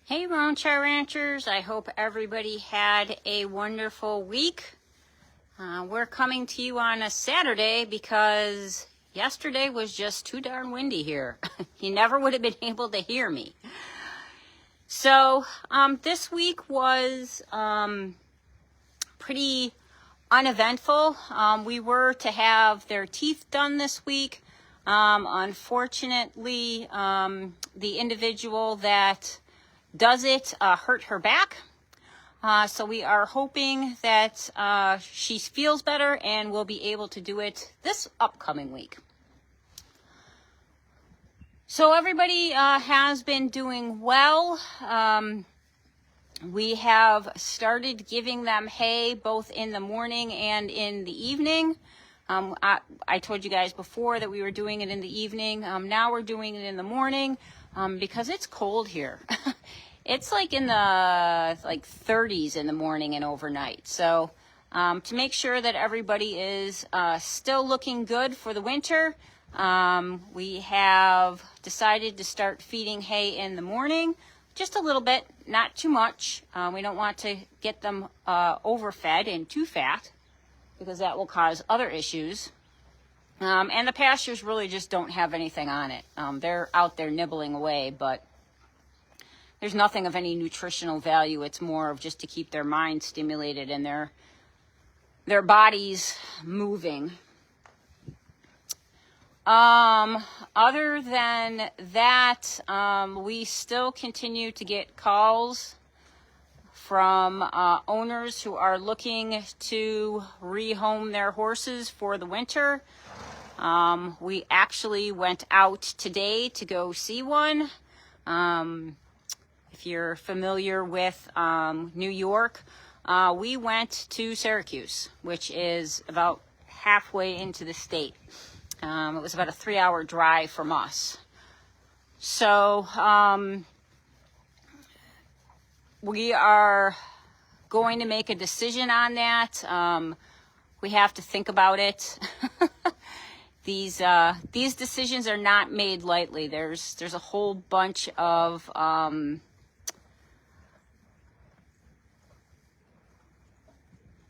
Hey Lone Star Ranchers, I hope everybody had a wonderful week. We're coming to you on a Saturday because yesterday was just too darn windy here. You never would have been able to hear me. So this week was pretty uneventful. We were to have their teeth done this week. Unfortunately, the individual that does it hurt her back. So we are hoping that she feels better and will be able to do it this upcoming week. So everybody has been doing well. We have started giving them hay both in the morning and in the evening. I told you guys before that we were doing it in the evening. Now we're doing it in the morning because it's cold here. It's like in the 30s in the morning and overnight. So to make sure that everybody is still looking good for the winter, we have decided to start feeding hay in the morning, just a little bit, not too much. We don't want to get them overfed and too fat because that will cause other issues. And the pastures really just don't have anything on it. They're out there nibbling away, but there's nothing of any nutritional value. It's more of just to keep their mind stimulated and their bodies moving. Other than that, we still continue to get calls from owners who are looking to rehome their horses for the winter. We actually went out today to go see one. If you're familiar with New York, we went to Syracuse, which is about halfway into the state. It was about a 3-hour drive from us. So we are going to make a decision on that. We have to think about it. These decisions are not made lightly. There's a whole bunch of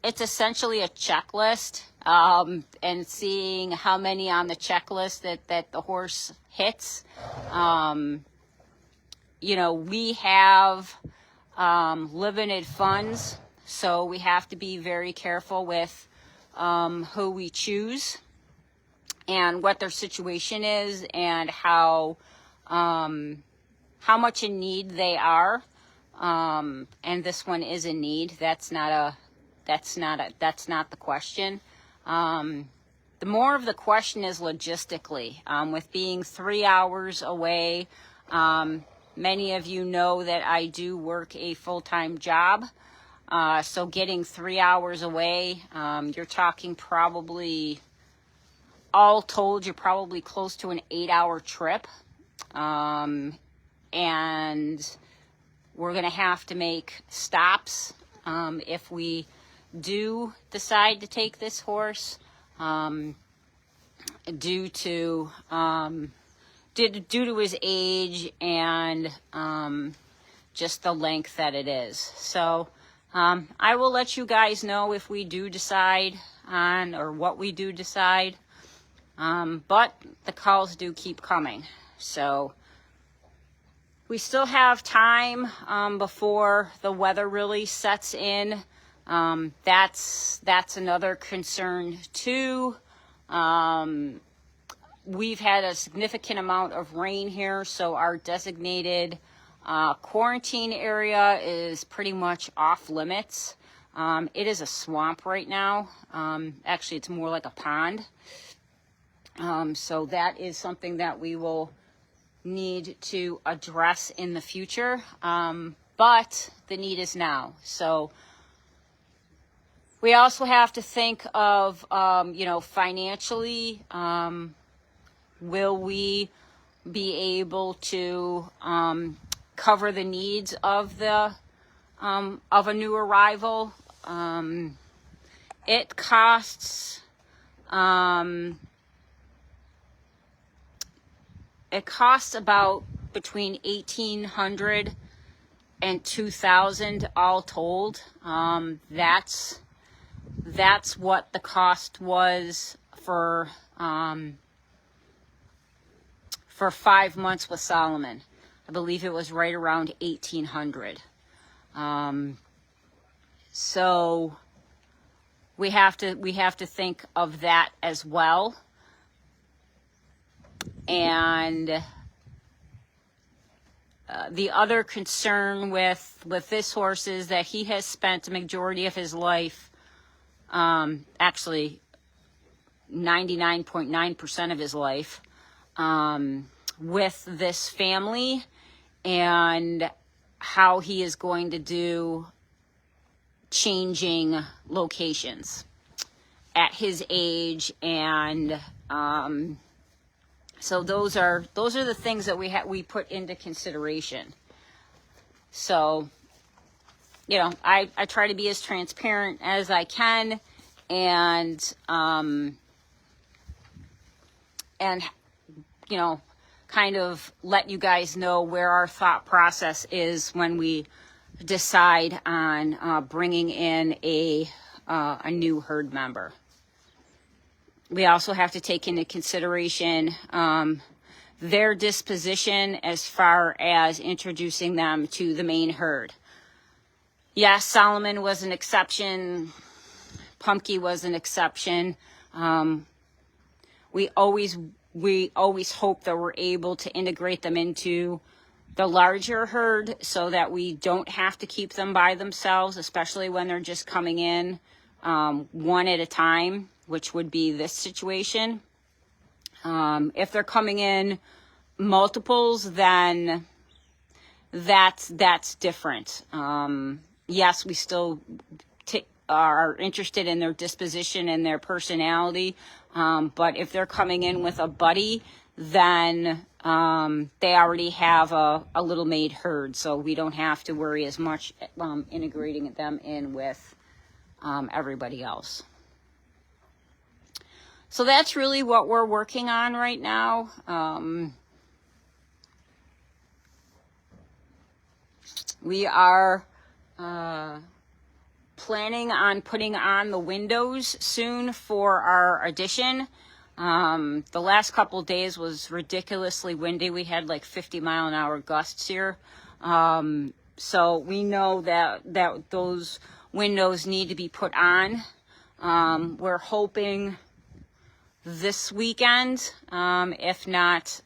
it's essentially a checklist, and seeing how many on the checklist that the horse hits. We have limited funds, so we have to be very careful with who we choose and what their situation is and how much in need they are. And this one is in need. That's not the question. The more of the question is logistically, with being 3 hours away. Many of you know that I do work a full-time job. So getting 3 hours away, you're talking probably, all told, you're probably close to an 8-hour trip. And we're going to have to make stops if we do decide to take this horse, due to his age and just the length that it is. So I will let you guys know if we do decide on, or what we do decide, but the calls do keep coming. So we still have time before the weather really sets in. That's another concern too. We've had a significant amount of rain here, so our designated quarantine area is pretty much off limits. It is a swamp right now. Actually, it's more like a pond. So that is something that we will need to address in the future. But the need is now. So we also have to think of, financially, will we be able to cover the needs of a new arrival? It costs about between $1,800 $202,000 all told. That's what the cost was for 5 months with Solomon. I believe it was right around $1,800. So we have to think of that as well. And the other concern with this horse is that he has spent the majority of his life, actually 99.9% of his life, with this family, and how he is going to do changing locations at his age. And so those are the things that we put into consideration. So, you know, I try to be as transparent as I can, and you know, kind of let you guys know where our thought process is when we decide on bringing in a new herd member. We also have to take into consideration their disposition as far as introducing them to the main herd. Yes, Solomon was an exception. Pumpkin was an exception. We always hope that we're able to integrate them into the larger herd so that we don't have to keep them by themselves, especially when they're just coming in one at a time, which would be this situation. If they're coming in multiples, then that's different. Yes, we still are interested in their disposition and their personality, but if they're coming in with a buddy, then they already have a little made herd, so we don't have to worry as much integrating them in with everybody else. So that's really what we're working on right now. We are planning on putting on the windows soon for our addition. The last couple days was ridiculously windy. We had like 50-mile-an-hour gusts here. So we know that those windows need to be put on. We're hoping this weekend, if not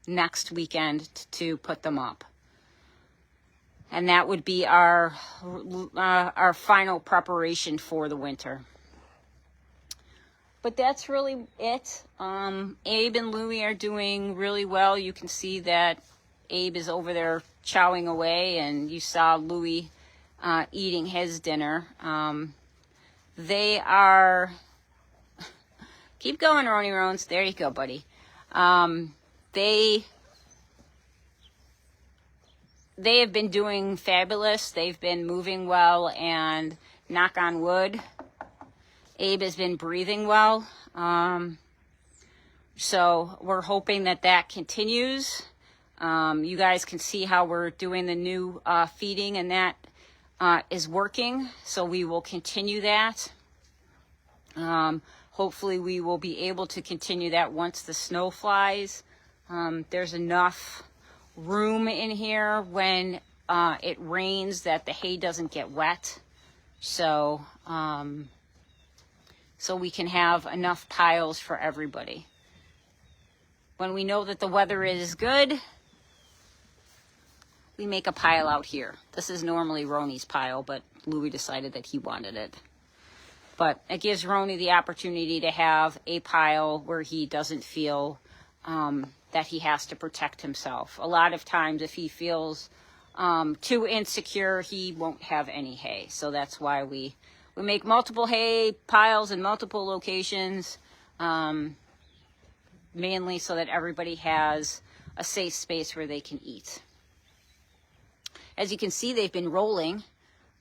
next weekend, to put them up. And that would be our final preparation for the winter. But that's really it. Abe and Louie are doing really well. You can see that Abe is over there chowing away, and you saw Louie eating his dinner. They are... Keep going, Rony Rones. There you go, buddy. They have been doing fabulous. They've been moving well, and knock on wood, Abe has been breathing well. So we're hoping that continues. You guys can see how we're doing the new feeding, and that is working. So we will continue that. Hopefully we will be able to continue that once the snow flies. There's enough room in here when it rains that the hay doesn't get wet. So we can have enough piles for everybody. When we know that the weather is good, we make a pile out here. This is normally Rony's pile, but Louie decided that he wanted it. But it gives Rony the opportunity to have a pile where he doesn't feel that he has to protect himself. A lot of times if he feels too insecure, he won't have any hay. So that's why we make multiple hay piles in multiple locations, mainly so that everybody has a safe space where they can eat. As you can see, they've been rolling.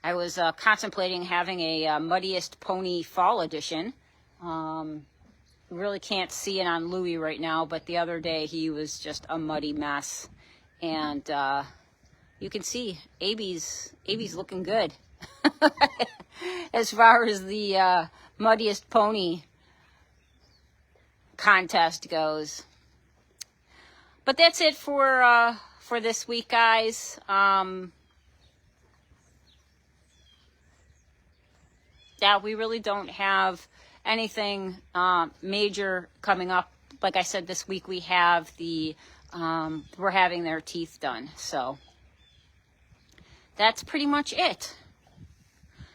I was contemplating having a Muddiest Pony Fall Edition. Really can't see it on Louie right now, but the other day he was just a muddy mess. And you can see AB's looking good as far as the muddiest pony contest goes. But that's it for this week, guys. Yeah, we really don't have anything major coming up. Like I said, this week we have we're having their teeth done. So that's pretty much it.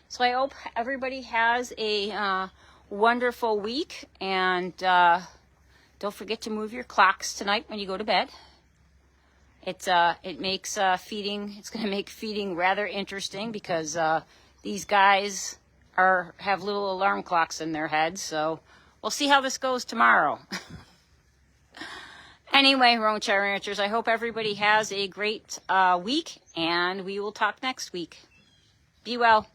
So I hope everybody has a wonderful week, and don't forget to move your clocks tonight when you go to bed. It makes feeding. It's going to make feeding rather interesting because these guys have little alarm clocks in their heads. So we'll see how this goes tomorrow. Anyway, Roanchai Ranchers, I hope everybody has a great week, and we will talk next week. Be well.